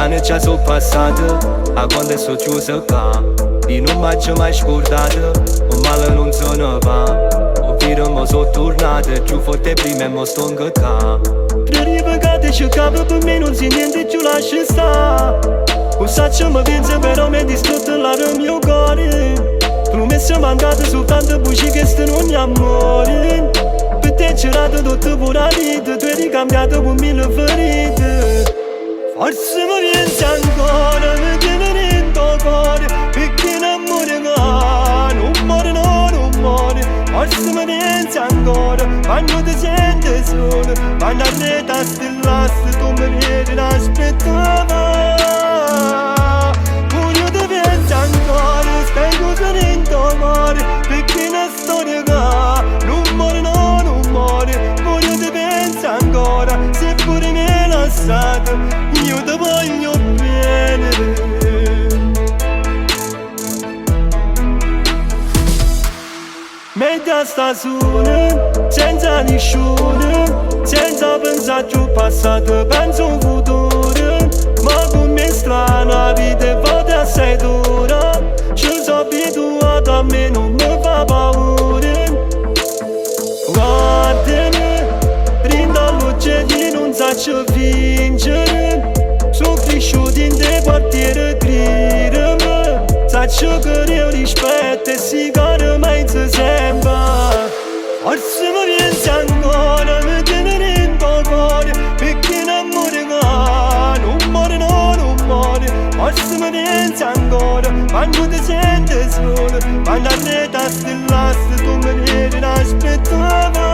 anni già sono passati, a quando sono chiuso qua, di non faccio mai scordare, un male non se ne va. Ovvero mo sono tornato, più forte prima e mo sto in qua. Tre pecate ci capo per me, non si niente più lascia stare. Un sacco mi pensa però mi è distrutto il mio cuore. Promesse mancate soltanto bugie che stanno ogni amore. Per te c'è rato tutto per la vita, tu hai ricambiato con mille ferite. Forse mi pensi ancora, mi tieni dentro cuore, perché l'amore che non muore, no, non muore. Forse mi pensi ancora, quando ti senti solo, quando arredi a stillarsi, tu mi vedi l'aspettava. Pure io ti pensi ancora, stai chiuso dentro cuore, perché una storia che non muore, no, non muore. Pure io ti pensi ancora, se pure mi hai lasciato, io ti voglio bene. Meglio sta sola, senza nessuno, senza pensare più passato, penso un futuro. Ma come è strana la vita è volta assai dura, ci sono abituato a me, non mi fa paura. Guardami, rindo all'occhio di non saccio vincere. Sono cresciuto in te quartiere gridami, saccio che io rispetto e si cade mezzo sempre. Forse mi pensi ancora, mi tieni dentro cuore, perché l'amore che non muore, no, non muore. Forse mi pensi ancora, quando ti senti solo, quando arredi a stillarsi, tu mi vedi l'aspettava.